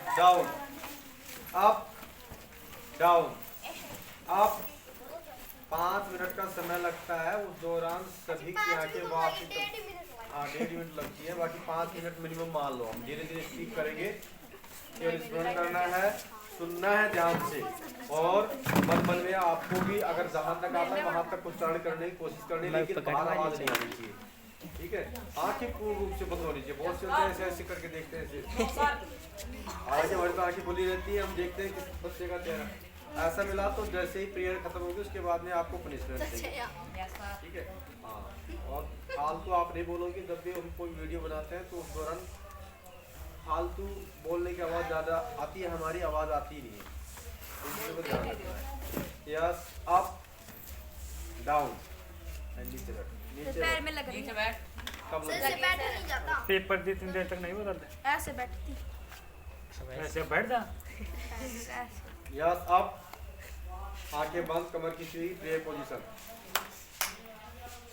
Down, up down, up. 5 minute का समय लगता है, उस दौरान सभी की आंखें वापस, हाँ 1.5 मिनट लगती है, बाकी 5 मिनट मिनिमम मान लो। हम धीरे धीरे स्पीक करेंगे, केवल स्मरण करना है, सुनना है ध्यान से, और मन में आपको भी अगर जहां तक आता है वहां तक उच्चारण करने की कोशिश करनी, लेकिन बाहर आवाज नहीं आनी चाहिए, ठीक है। आंखें पूर्ण रूप से बंद होनी चाहिए। बहुत से ऐसे ऐसे करके देखते हैं, ऐसे हालांकि हमारी तो आंखें खुली रहती है, हम देखते हैं किस बच्चे का चेहरा ऐसा मिला, तो जैसे ही प्रेयर खत्म होगी उसके बाद में आपको पनिशमेंट देंगे, ठीक है। हाँ, और फालतू आप नहीं बोलोगे। जब भी हम कोई वीडियो बनाते हैं तो उस दौरान फालतू बोलने की आवाज़ ज़्यादा आती है, हमारी आवाज़ आती नहीं है, तो ध्यान रखना है। यस, अप डाउन, नीचे बैठ, नीचे पैर में लग रही नीचे बैठ। कब से बैठ नहीं जाता, पेपर दी 3 देर तक नहीं बदलते, ऐसे बैठती। ऐसे बैठ जा। यस, अप, आंखें बंद, कमर खींची हुई, प्रेयर पोजीशन।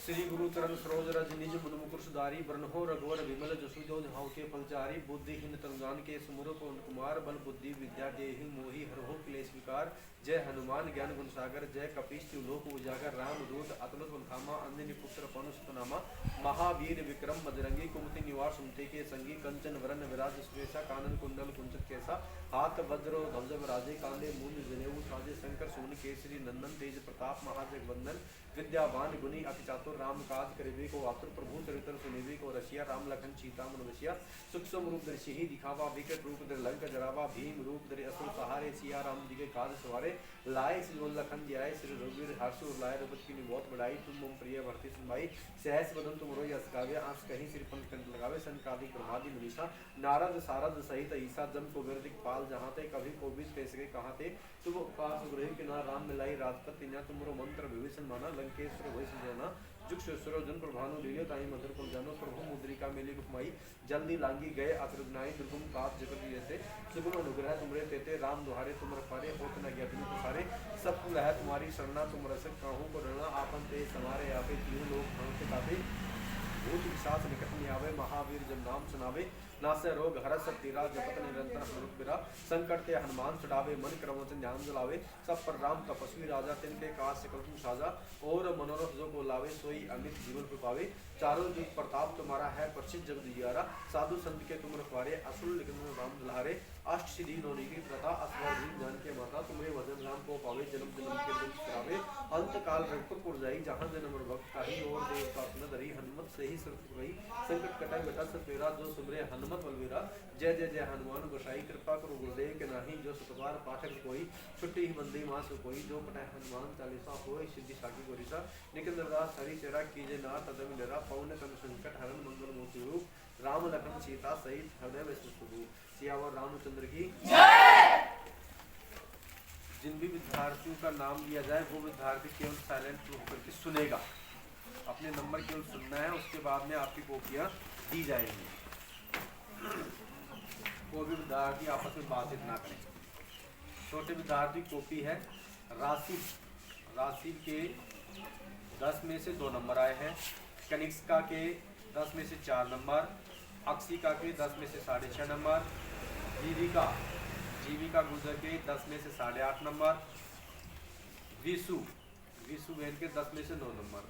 श्री गुरु चरण सरोज रज निज मुन मुकुर सुधारी, ब्रह्मो रघुवर विमल जसु जो झाऊ के फलचारी, बुद्धिहीन तनुजान के सुमरो पवन कुमार, बल बुद्धि विद्या देहि मोहि हरहु क्लेश विकार। जय हनुमान ज्ञान गुण सागर, जय कपीश तिलोक उजागर, राम दूत अतुलित बल धामा, अंजनी पुत्र पवन सुत नामा। महावीर विक्रम बजरंगी, कुमति निवार सुमति के संगी, कंचन वरन विराज सुवेशा, कानन कुंडल कुंचित केसा, हाथ वज्र ध्वज विराजे, कांधे मूंज जनेऊ साजे, शंकर सुमन केसरी नंदन, तेज प्रताप महाजगवंदन, विद्यावान गुणी अति चातुर, राम काज करिबे को आतुर, प्रभु चरित्र सुनिबे को रसिया, राम लखन सीता मन बसिया। सूक्ष्म रूप दर्शि ही दिखावा, विकट रूप धरि लंक जरावा, भीम रूप धरि असुर सहारे, सिया राम जी के काज सवारे। लाए श्रीवन लखन जियाए, श्री रघुवीर हर्ष उर लाए, रघुपति की बहुत बड़ाई, तुम मम प्रिय भरती सुनवाई। सहस बदन तुम रोय यस गावे, आंस कहीं सिर पंख कंठ लगावे, संकादि ब्रह्मादि मुनीसा, नारद सारद सहित ईसा, जम को गिर दिखपाल जहाँ ते, कभी को भी कैसे गए कहाँ ते। तुम उपकार सुग्रह के ना राम मिलाई, राजपति ना तुमरो मंत्र विभीषण माना, लंकेश्वर वही संजना। जुग सुरो जन प्रभानु लील्यो, ताई मधुर पल जानो, प्रभु मुद्रिका मेली रुकमाई। जल्दी लांगी गए अतुर नाई, दुर्गम काज जगत जैसे, सुगम अनुग्रह तुमरे तेते, राम दुहारे तुम रखवारे, होत न ज्ञात तुम सारे। सब कुल है तुम्हारी शरणा, तुम रसक काहू को डरना, आपन ते समारे आपे, तीनों लोग भांति ताते। भूत पिशाच निकट नहीं आवे, महावीर जब नाम सुनावे, नासे रोग हरस तीरा, जपत निरंतर हनुमत बिरा। संकट ते हनुमान छुड़ावे, मन क्रम वचन ध्यान जलावे, सब पर राम तपस्वी राजा, तिनके काज सकल तुम साजा। और मनोरथ जो को लावे, सोई अमित जीवन पावे। चारों जुग प्रताप तुम्हारा है, प्रसिद्ध जगत जियारा। साधु संत के तुम रखवारे, असुर निकंदन राम दुलारे। अष्ट सिद्धि नौ निधि प्रता, असवर दीन जान के माता, तुम्हें भजन राम को पावे, जन्म जन्म के दुख करावे। अंत काल रघुपुर जाई, जहाँ जन्म भक्त काही, और देवता सुन धरी, हनुमत से ही सुरत रही। संकट कटाई बेटा सब मेरा, जो सुमरे हनुमत बलवीरा। जय जय जय हनुमान गोसाई, कृपा करो गुरुदेव के नाही, जो सतबार पाठक कोई। छुट्टी ही बंदी मास कोई, जो पढ़े हनुमान चालीसा होय, सिद्धि साखी गोरीसा। निकंदन दास हरि चेरा, कीजे नाथ तदम डरा। पवन तन संकट हरण मंगल मूर्ति रूप, राम लखन सीता सहित हृदय में सुखरूप। सियावर रामचंद्र की जय। जिन भी विद्यार्थियों का नाम लिया जाए, वो विद्यार्थी केवल साइलेंट होकर के सुनेगा, अपने नंबर केवल सुनना है, उसके बाद में आपकी कॉपियाँ दी जाएंगी। कोई भी विद्यार्थी आपस में बातचीत ना करें। छोटे विद्यार्थी कॉपी है। राशि के 10 में से 2 नंबर आए हैं, कनिष्का के 10 में से 4 नंबर, अक्षिका के 10 में से 6.5 नंबर, जीविका गुजर के 10 में से 8.5 नंबर, विशु बहन के 10 में से 9 नंबर।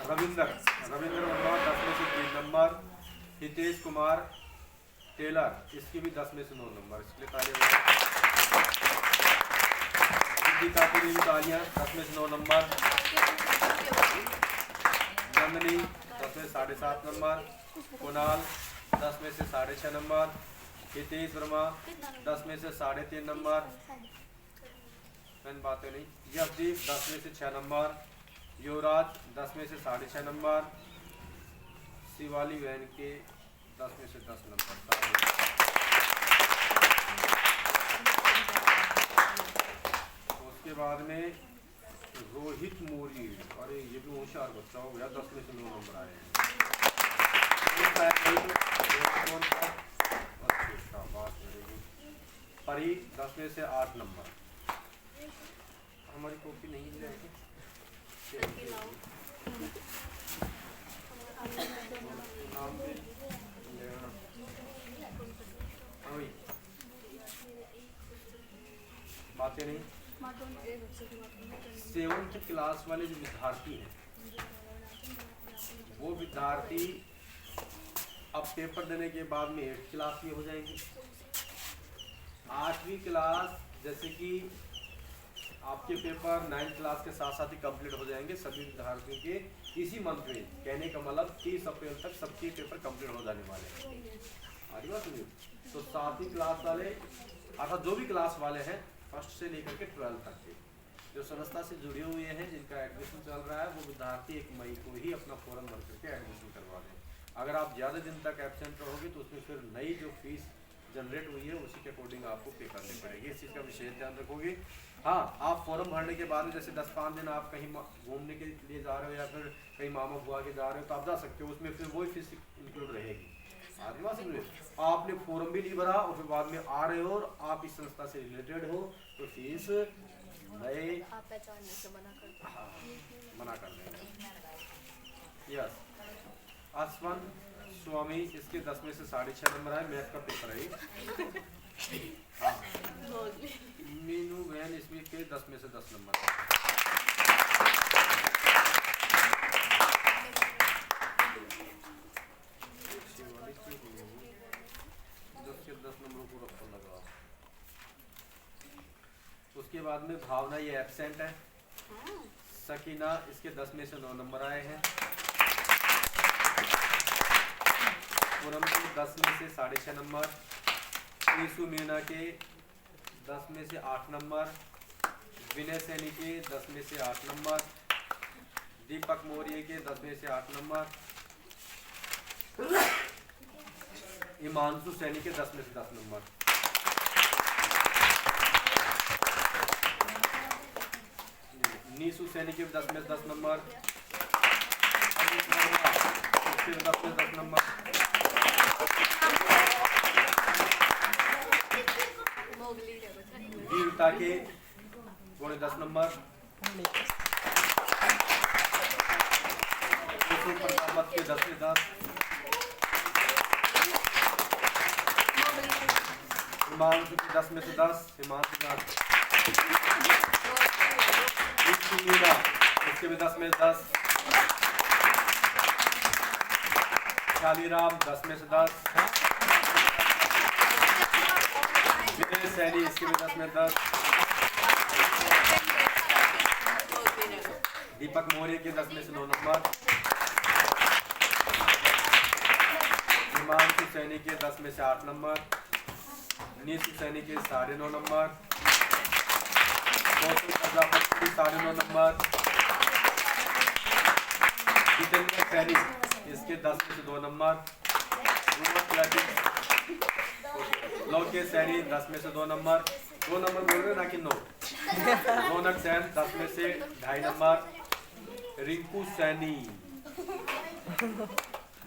रविंद्र वर्मा 10 में से 3 नंबर, हितेश कुमार टेलर इसकी भी 10 में से 9 नंबर, इसके लिए तालियां। तालियां 10 में से 9 नंबर, नंदनी 10 में से 7.5 नंबर, कुणाल 10 में से 6.5 नंबर, हितेश वर्मा 10 में से 3.5 नंबर, बातें नहीं, यशदीप 10 में से 6 नंबर, युवराज 10 में से 6.5 नंबर, शिवाली बहन के 10 में से 10 नंबर। उसके बाद में रोहित मोरी, अरे ये भी होशियार बच्चा हो गया, 10 में से 9 नंबर आए हैं। परी 10 में से 8 नंबर। हमारी कॉपी नहीं ले आएगी। नाम भागते नहीं। 7th क्लास वाले जो विद्यार्थी हैं वो विद्यार्थी अब पेपर देने के बाद में 8th क्लास में हो जाएंगे। 8वीं क्लास जैसे कि आपके पेपर 9th क्लास के साथ साथ ही कंप्लीट हो जाएंगे सभी विद्यार्थियों के इसी मंथ में। कहने का मतलब 30 अप्रैल तक सबके पेपर कंप्लीट हो जाने वाले हैं। आगे बात सुनिए, तो 7वीं क्लास वाले अर्थात जो भी क्लास वाले हैं 1st से लेकर के 12th तक के जो संस्था से जुड़े हुए हैं जिनका एडमिशन चल रहा है वो विद्यार्थी 1 मई को ही अपना फॉर्म भर करके एडमिशन करवा दें। अगर आप ज़्यादा दिन तक एब्सेंट रहोगे तो उसमें फिर नई जो फीस जनरेट हुई है उसी के अकॉर्डिंग आपको पे करनी पड़ेगी। इस चीज़ का विशेष ध्यान रखोगे। हाँ, आप फॉर्म भरने के बाद जैसे 10-5 दिन आप कहीं घूमने के लिए जा रहे हो या फिर कहीं मामा बुआ के जा रहे हो तो आप जा सकते हो, उसमें फिर वही फीस इंक्लूड रहेगी। आगे बात समझे, आपने फॉर्म भी नहीं भरा और फिर बाद में आ रहे हो और आप इस संस्था से रिलेटेड हो तो फीस नए मना कर देंगे। यस, आसवन स्वामी इसके 10 में से 6.5 नंबर आए, मैथ का पेपर है। हाँ, मीनू बहन इसमें के 10 में से 10 नंबर है। उसके बाद में भावना ये एब्सेंट है। सकीना इसके 10 में से 9 नंबर आए हैं। पूनम के 10 में से 6.5 नंबर। ईसु मीना के 10 में से 8 नंबर। विनय सैनी के 10 में से 8 नंबर। दीपक मौर्य के 10 में से 8 नंबर। हिमांशु सैनी के 10 में से 10 नंबर। नीसू सैनी के 10 में 10 नंबर। उसके 10 में 10 नंबर। वीरता के 10 नंबर। प्रतापत के 10 में 10। हिमांशु के 10 में से 10। हिमांशु इसके भी 10 में 10। शालीराम 10 में से 10। विनय सैनी इसके भी 10 में 10। दीपक मौर्य के 10 में से 9 नंबर। हिमांशु सैनी के 10 में से 8 नंबर। नीसू सैनी के 9.5 नंबर। प्रजापति 9.5 नंबर। जितेंद्र सैनी इसके 10 में से 2 नंबर। लोकेश सैनी 10 में से 2 नंबर। 2 नंबर बोल रहे ना कि 9। रौनक सैन 10 में से 2.5 number. Rinku Saini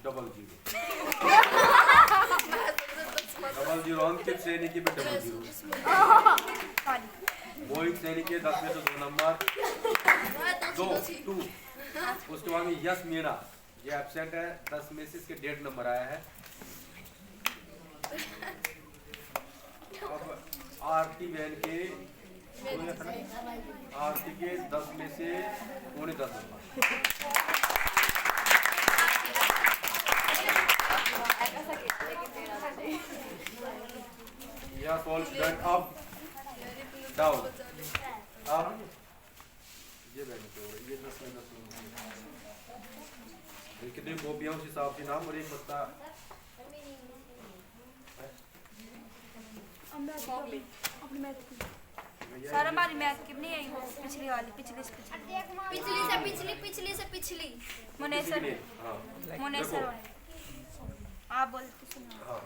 double zero. Ankit Saini की भी 00। मोहित सैनी के 10 में से 2 नंबर। 2 उसके बाद में यश मीणा ये एब्सेंट है। 10 में से इसके 1.5 नंबर आया है। अब आरती बहन के 10 में से 10 नंबर। यह फॉल स्टूडेंट अप डाउन। अब ये बहन के ये 10 में 10 नंबर। कितनी कॉपियां उस हिसाब से नाम और एक बस्ता सर हमारी मैथ की नहीं आई वो पिछली वाली पिछली से पिछली मुनेसर मुनेसर आप बोलते सुनो। हाँ,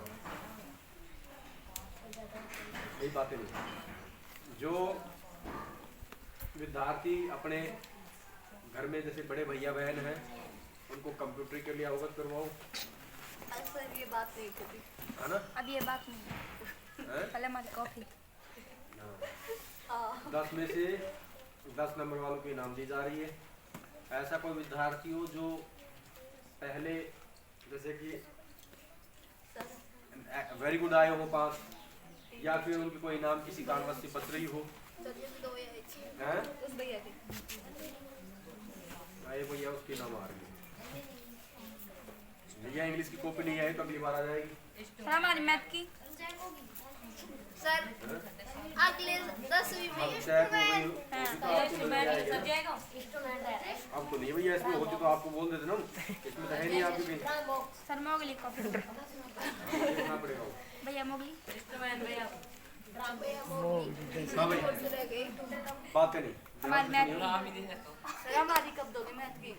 यही बातें नहीं। जो विद्यार्थी अपने घर में जैसे बड़े भैया बहन हैं उनको कंप्यूटर के लिए अवगत करवाओ। सर ये बात नहीं करी है ना? अब ये बात नहीं पहले हमारी कॉफी। 10 में से 10 नंबर वालों को इनाम दी जा रही है। ऐसा कोई विद्यार्थी हो जो पहले जैसे कि वेरी गुड आए हो 5 या फिर उनकी कोई इनाम किसी कारणवश से बच रही हो हैं? उस भैया की आए भैया उसकी ना मार भैया इंग्लिश की कॉपी नहीं आई तो अगली बार आ जाएगी। सर हमारी मैथ की सर अगले 10वीं अब में चेक हो गई होगी तो आपको मिल जाएगा। अब तो नहीं भैया इसमें होती तो आपको बोल देते ना, इसमें तो है नहीं आपकी कहीं सर मोगली कॉपी देखना पड़ेगा वो। भैया मोगली हाँ भाई बातें नहीं हमारी मैथ की सर हमारी कब दोगे मैथ की?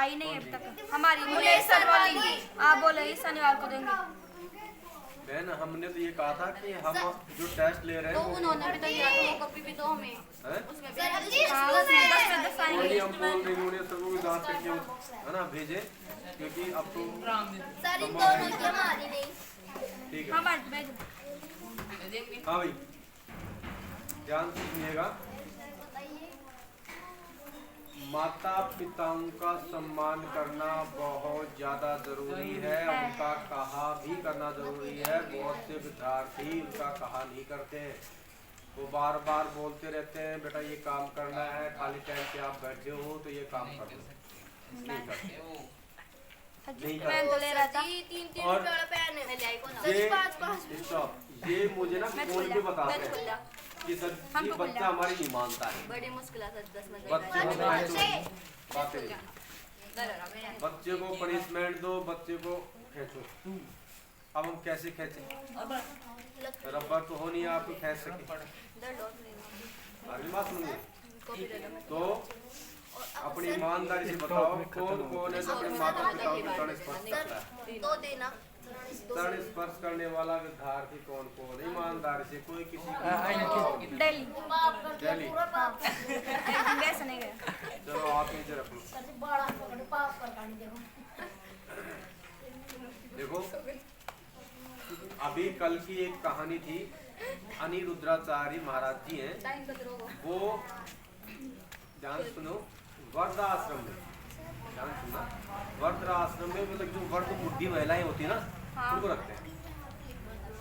आई नहीं अभी तक हमारी मुझे सर वाली आप बोले इस शनिवार को देंगे। बहन हमने तो ये कहा था कि हम जो टेस्ट ले रहे तो हैं उन्होंने भी तैयार वो कॉपी भी दो हमें हैं? उसमें हाँ उसमें 10 में 10 आएंगे। वही हम बोल रहे हैं उन्हें सबको भी जांच करके है ना भेजे, क्योंकि अब तो सर इन दोनों की हमारी नहीं। ठीक है। हमारी भेजो हाँ भाई ध्यान से सुनिएगा। माता पिताओं का सम्मान करना बहुत ज़्यादा ज़रूरी है, उनका कहा भी करना ज़रूरी है। बहुत से विद्यार्थी उनका कहा नहीं करते हैं, वो बार बार बोलते रहते हैं बेटा ये काम करना है, खाली टाइम पे आप बैठे हो तो ये काम कर लो, नहीं करते नहीं मैं तो ले रहा था। तीन और रुपए वाला पेन है ले आई कौन सा? ये पाँच पाँच स्टॉप ये मुझे ना मैं फोन पे बताते मैं हैं खुला कि सर हम ये तो बच्चा हमारी नहीं मानता है, बड़ी मुश्किल है 10 में बच्चे को बातें नहीं। गए। बच्चे को पनिशमेंट दो, बच्चे को खींचो। अब हम कैसे खींचे? रबर तो हो नहीं आपको खींच सके। अगली बात सुनिए तो अपनी ईमानदारी से बताओ कौन कौन है जो अपने माता पिता को तड़ स्पर्श करता है? दो देना तड़ स्पर्श करने वाला विद्यार्थी कौन कौन है? ईमानदारी से कोई किसी को डेली दिल्ली। वैसे नहीं गया। चलो आप नीचे रख लो। देखो अभी कल की एक कहानी थी, अनिरुद्राचार्य महाराज जी हैं, वो ध्यान सुनो, वर्ध आश्रम में ध्यान सुनना, वर्ध आश्रम में मतलब जो वर्ध बुढ़ी महिलाएं होती है ना उनको रखते हैं।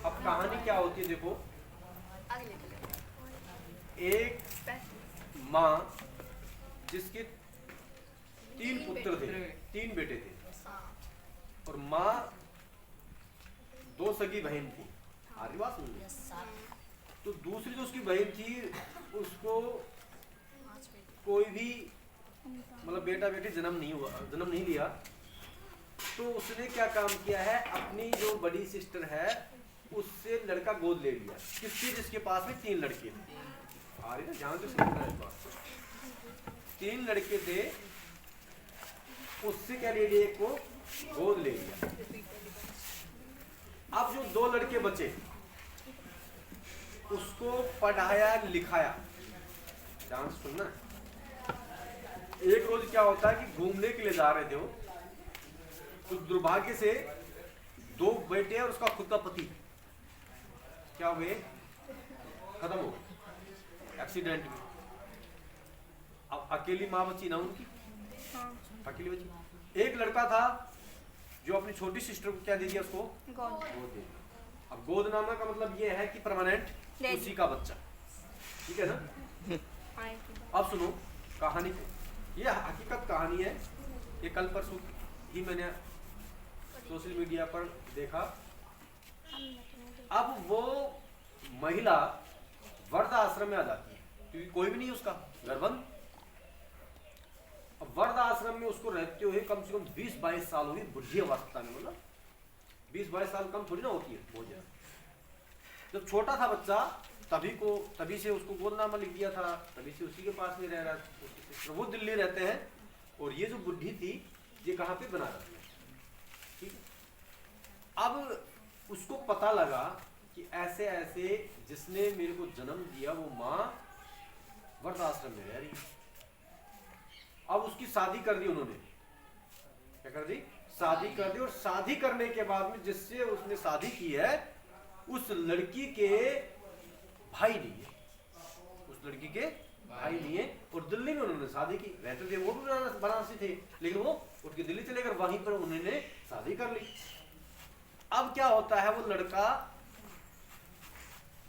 अब कहानी क्या होती है देखो, एक माँ जिसके 3 पुत्र थे, 3 बेटे थे और माँ 2 सगी बहन थी। आरी बात सुनिए। तो दूसरी जो उसकी बहन थी उसको कोई भी मतलब बेटा बेटी जन्म नहीं लिया, तो उसने क्या काम किया है, अपनी जो बड़ी सिस्टर है उससे लड़का गोद ले लिया। किसकी? जिसके पास में 3 लड़के थे। आ रही ना ध्यान से सुनना है बात। 3 लड़के थे, उससे क्या ले लिया, एक को गोद ले लिया। अब जो 2 लड़के बचे उसको पढ़ाया लिखाया। ध्यान से सुनना। एक रोज क्या होता है कि घूमने के लिए जा रहे थे वो, तो दुर्भाग्य से 2 बेटे और उसका खुद का पति क्या हुए, खत्म हो गए एक्सीडेंट में। अब अकेली माँ बची ना उनकी, अकेली बची। एक लड़का था जो अपनी छोटी सिस्टर को क्या दे दिया, उसको गोद दे दिया। अब गोद नामा का मतलब ये है कि परमानेंट उसी का बच्चा, ठीक है ना। अब सुनो कहानी को, ये हकीकत कहानी है, ये कल परसों ही मैंने सोशल मीडिया पर देखा। अब वो महिला वर्ध आश्रम में आ जाती है क्योंकि कोई भी नहीं उसका घर बंद। अब वर्ध आश्रम में उसको रहते हुए कम से कम 20-22 साल हुई, बुढ़ी अवस्था में, मतलब 20-22 साल कम थोड़ी ना होती है, बहुत ज्यादा। जब छोटा था बच्चा तभी से उसको गोदनामा लिख दिया था, तभी से उसी के पास में रह रहा था। वो दिल्ली रहते हैं और ये जो बुढ़ी थी ये कहाँ पे बनारस में, ठीक है। अब उसको पता लगा कि ऐसे ऐसे जिसने मेरे को जन्म दिया वो माँ वर्ध आश्रम में रह रही है। अब उसकी शादी कर दी उन्होंने, क्या कर दी, शादी कर दी। और शादी करने के बाद में जिससे उसने शादी की है उस लड़की के भाई नहीं है, उस लड़की के भाई नहीं है। और दिल्ली में उन्होंने शादी की, रहते थे वो भी बनारसी थे, लेकिन वो उठ के दिल्ली चले गए, वहीं पर उन्होंने शादी कर ली। अब क्या होता है, वो लड़का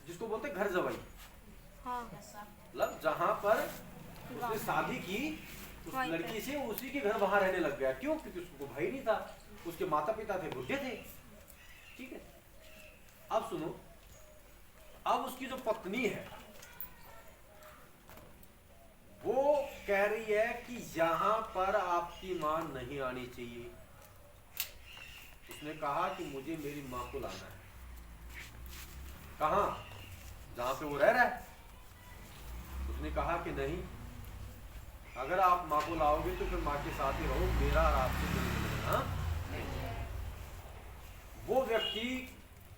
जिसको बोलते घर जवाई, मतलब जहां पर उसने शादी की उस वहीं पे। लड़की से, उसी के घर वहां रहने लग गया। क्यों? क्योंकि उसको भाई नहीं था, उसके माता पिता थे बुढ़े थे। ठीक है, अब सुनो, अब उसकी जो पत्नी है वो कह रही है कि यहां पर आपकी मां नहीं आनी चाहिए। उसने कहा कि मुझे मेरी मां को लाना है। कहां? जहां पे वो रह रहा है। उसने कहा कि नहीं, अगर आप मां को लाओगे तो फिर मां के साथ ही रहो, मेरा और आपसे मिलना। वो व्यक्ति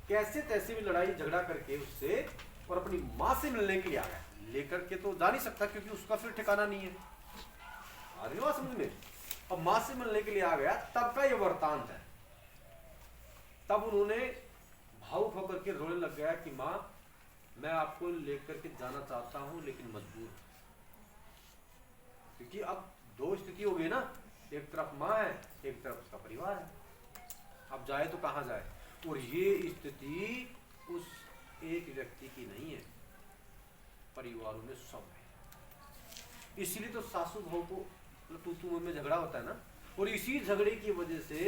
कैसे तैसे भी लड़ाई झगड़ा करके उससे और अपनी मां से मिलने के लिए आ गया। लेकर के तो जा नहीं सकता क्योंकि उसका फिर ठिकाना नहीं है। आ रही बात समझ में? अब मां से मिलने के लिए आ गया, तब का ये वृतांत है। तब उन्होंने भावुक होकर के रोने लग गया कि मां, मैं आपको लेकर के जाना चाहता हूं लेकिन मजबूर हूं। क्योंकि अब दो स्थिति हो गई ना, एक तरफ मां है, एक तरफ उसका परिवार है। अब जाए तो कहां जाए? और ये स्थिति उस एक व्यक्ति की नहीं है, परिवारों में सब है। इसलिए तो सासू बहू को तू में झगड़ा होता है ना, और इसी झगड़े की वजह से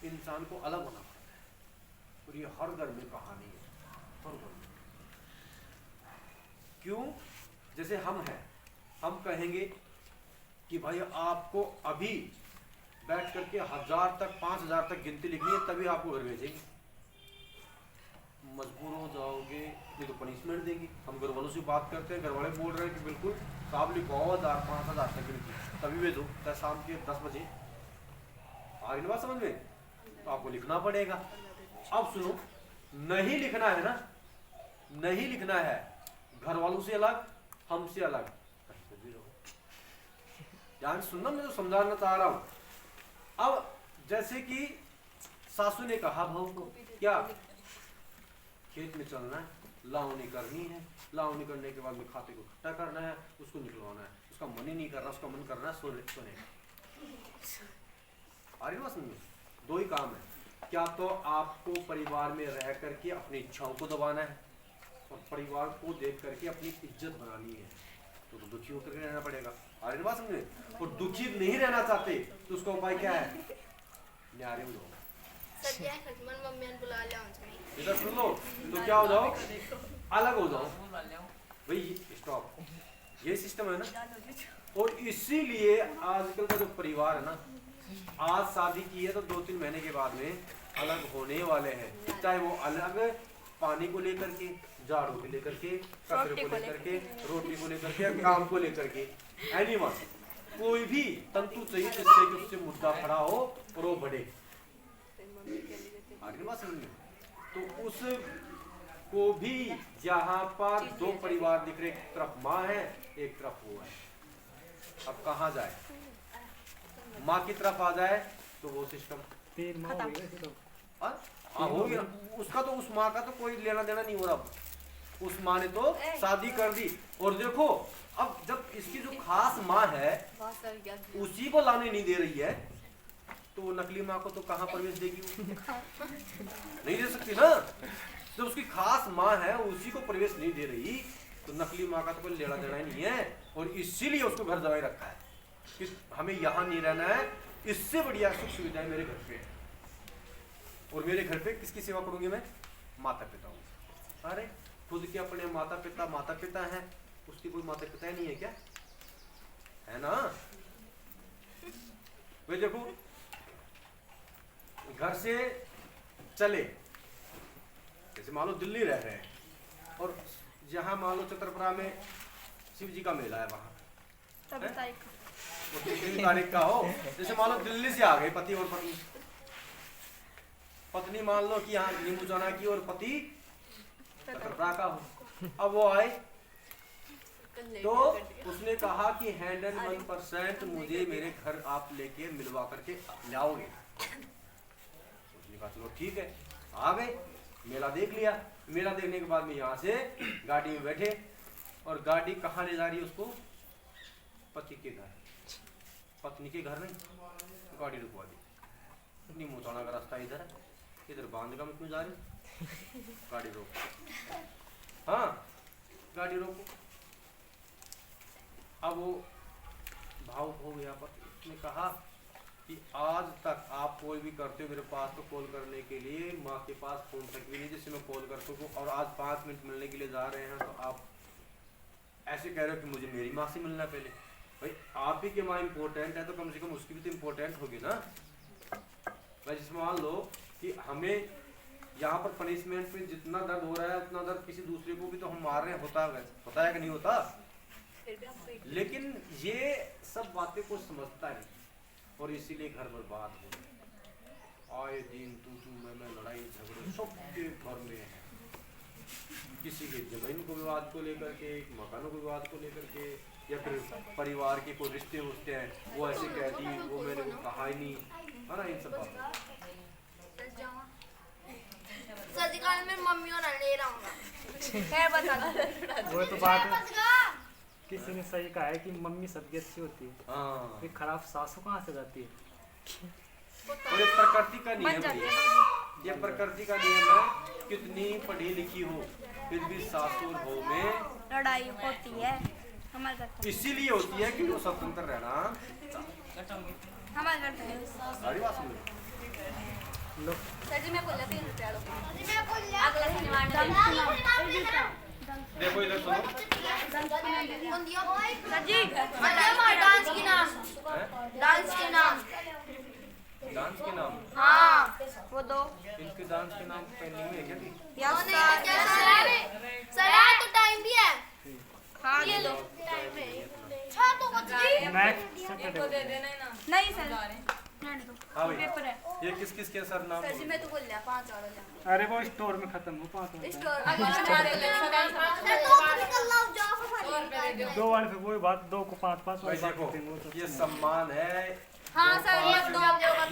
इंसान को अलग होना पड़ता है। और ये हर घर में कहानी है, हर घर में। क्यों? जैसे हम हैं, हम कहेंगे कि भाई आपको अभी बैठ करके 1000 तक 5000 तक गिनती लिखनी है, तभी आपको घर भेजेंगे। मजबूर हो जाओगे, ये तो पनिशमेंट देगी। हम घर वालों से बात करते हैं, घर वाले बोल रहे हैं कि बिल्कुल साहब लिखवाओ 1000 5000 तक गिनती, तभी भेजो, चाहे शाम के 10 बजे। आ गई बात समझ में? तो आपको लिखना पड़ेगा। अब सुनो, नहीं लिखना है ना, नहीं लिखना है, घर वालों से अलग, हमसे अलग, ध्यान सुनना, मैं तो समझाना चाह रहा हूं। अब जैसे कि सासू ने कहा बहू को, क्या खेत में चलना है, लावनी करनी है, लावनी करने के बाद में खाते को इकट्ठा करना है, उसको निकलवाना है। उसका मन ही नहीं कर रहा, उसका मन करना है सोने सोने। आ रही बात समझ में? दो ही काम है, क्या तो आपको परिवार में रह करके अपनी इच्छाओं को दबाना है और परिवार को देख करके अपनी इज्जत बनानी है, तो दुखी होकर रहना पड़ेगा। आ रही बात समझ में? और दुखी नहीं रहना चाहते तो उसका उपाय क्या है? न्यारे हो जाओ। मम्मी ने बुला लिया मुझे। इधर सुन लो, तो क्या हो जाओ, अलग हो जाओ भाई, स्टॉप। ये सिस्टम है ना। और इसीलिए आजकल का जो परिवार है ना, आज शादी की है तो 2-3 महीने के बाद में अलग होने वाले हैं। चाहे वो अलग पानी को लेकर के, झाड़ू को लेकर के, कचरे को लेकर के, रोटी को लेकर के, काम को लेकर के, एनीवन, कोई भी तंतु चाहिए जिससे कि उससे मुद्दा खड़ा हो और वो बढ़े। आगे बात समझ में? तो उस को भी जहां पर दो परिवार दिख रहे, एक तरफ माँ है, एक तरफ वो है। अब कहाँ जाए? माँ की तरफ आ जाए तो वो सिस्टम हो गया उसका। तो उस माँ का तो कोई लेना देना नहीं हो रहा। उस माँ ने तो शादी कर दी। और देखो, अब जब इसकी जो खास माँ है उसी को लाने नहीं दे रही है, तो वो नकली माँ को तो कहाँ प्रवेश देगी? नहीं दे सकती ना। जब उसकी खास माँ है उसी को प्रवेश नहीं दे रही, तो नकली माँ का तो कोई लेना देना ही नहीं है। और इसीलिए उसको घर जमाई रखा है कि हमें यहाँ नहीं रहना है, इससे बढ़िया सुख सुविधाएं मेरे घर पे है। और मेरे घर पे किसकी सेवा करूंगी मैं? माता पिता हूँ। अरे खुद के अपने माता पिता हैं, उसकी कोई माता पिता नहीं है क्या? है ना? वे देखो, घर से चले, जैसे मान लो दिल्ली रह रहे हैं और जहां मान लो चतरपुरा में शिव जी का मेला है, वहां वो 3 तारीख का हो, जैसे मान लो दिल्ली से आ गए पति और पत्नी, पत्नी मान लो कि यहाँ नींबू चौना की और पति चतरपुरा का हो। अब वो आए तो उसने कहा कि 101% मुझे मेरे घर आप लेके मिलवा करके लाओगे। उसने कहा चलो ठीक है, आ गए, मेला देख लिया। मेला देखने के बाद में यहाँ से गाड़ी में बैठे और गाड़ी कहाँ ले जा रही है उसको? पति के घर, पत्नी के घर नहीं। गाड़ी रुकवा दी, नींबू चौना का रास्ता इधर है, इधर बांधगा में क्यों जा रही? गाड़ी रोको। हाँ गाड़ी रोको। अब वो भावुक हो गया, पर उसने कहा कि आज तक आप कोई भी करते हो मेरे पास तो कॉल करने के लिए माँ के पास फ़ोन तक भी नहीं जिससे मैं कॉल कर सकूँ, और आज 5 मिनट मिलने के लिए जा रहे हैं तो आप ऐसे कह रहे हो कि मुझे मेरी माँ से मिलना पहले। भाई आप ही की माँ इम्पोर्टेंट है तो कम से कम उसकी भी तो इम्पोर्टेंट होगी ना। भाई जिसमें मान लो कि हमें यहाँ पर पनिशमेंट में जितना दर्द हो रहा है उतना दर्द किसी दूसरे को भी तो हम मार रहे हैं, होता है कि नहीं होता। लेकिन ये सब बातें को समझता नहीं और इसीलिए घर बर्बाद हो गए। आए दिन तू मैं लड़ाई झगड़े सबके घर में है, किसी के जमीन को विवाद को लेकर के, मकानों को विवाद को लेकर के, या फिर परिवार के कोई रिश्ते होते हैं वो ऐसे कह दी वो मैंने कहा ही नहीं, है ना। इन सब बातों सदिकाल में मम्मी और ले रहा हूँ। खैर बता। वो तो बात किसी ने सही कहा है कि मम्मी सबकी अच्छी होती है, हाँ। फिर खराब सासू कहाँ से जाती है। और ये प्रकृति का नियम है, ये प्रकृति का नियम है। कितनी पढ़ी लिखी हो फिर भी सासुर हो में लड़ाई होती है हमारे घर पे। इसीलिए होती है कि वो स्वतंत्र रहना। हमारे घर पे सारी बात सुन लो। लो सर जी मैं बोल रहा 3 रुपया लो। अगला शनिवार देखो इधर सुनो, सर जी डांस के नाम, डांस के नाम, डांस के नाम। हाँ वो दो इनके डांस के नाम पेंडिंग में है क्या? यस सर तो टाइम भी है। हाँ ये दे लो दो। टाइम है। तो कुछ नेक्स्ट सैटरडे नहीं सर रहने दो, हाँ भाई, पेपर है। ये किस किस के सर नाम सर जी मैं तो बोल रहा 5 और ले अरे वो स्टोर में खत्म हो 5 मिनट स्टोर अगले शनिवार दो वाले फिर वही बात 2 को 5 5 भाई देखो ये सम्मान है। हाँ सर ये दो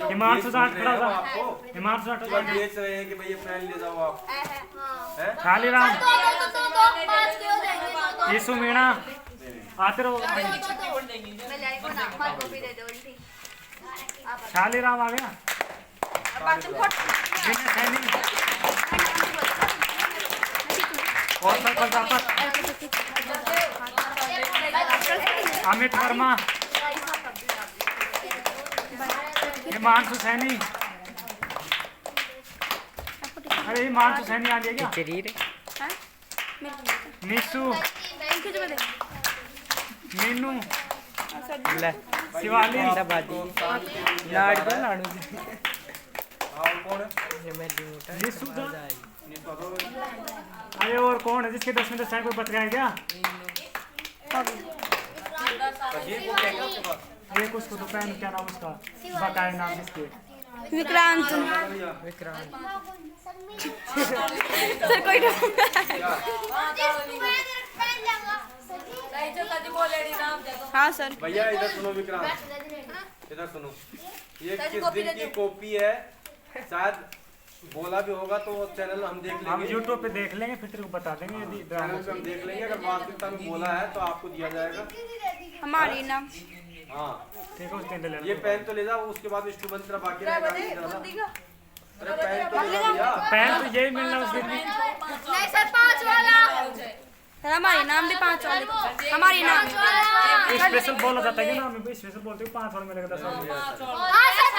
हिमांशु जाट खड़ा था, आपको हिमांशु जाट जो बेच रहे हैं कि भाई ये पेन ले जाओ आप, हैं? खाली राम पाँच के हो जाएंगे। यीशु मीणा आते रहो। मैं लाई बना फल कॉपी दे दो उल्टी खाली राम आ गया। बात फट जिन्हें सैनी और सर प्रजापत अमित वर्मा हिमांशु सैनी। अरे हिमांशु सैनी आ गया क्या? निशु मीनू शिवाली निशु था। अरे और कौन है जिसके 10 मिनट साइड कोई बच गया क्या? एक उसको तो पहन क्या नाम उसका बताए नाम जिसके विक्रांत सर कोई हाँ सर भैया इधर सुनो विक्रांत, इधर सुनो। ये किस दिन की कॉपी है? शायद बोला भी होगा तो चैनल हम देख हम लेंगे, यूट्यूब पे देख लेंगे फिर तेरे को बता देंगे यदि चैनल पे हम देख लेंगे। अगर वास्तविकता में बोला है तो आपको दिया जाएगा। हमारी नाम हाँ ठीक है उसके अंदर ये पेन तो ले जाओ, उसके बाद इंस्ट्रूमेंट तेरा बाकी रहेगा। अरे पेन तो ले जाओ भैया। पेन तो यही मिलना उस दिन भी। नहीं सर 5 वाला। सर हमारी नाम भी 5 वाले हमारी नाम स्पेशल बोला जाता है ना, हम स्पेशल बोलते हैं 5 वाला मिलेगा 10 वाला। हाँ सर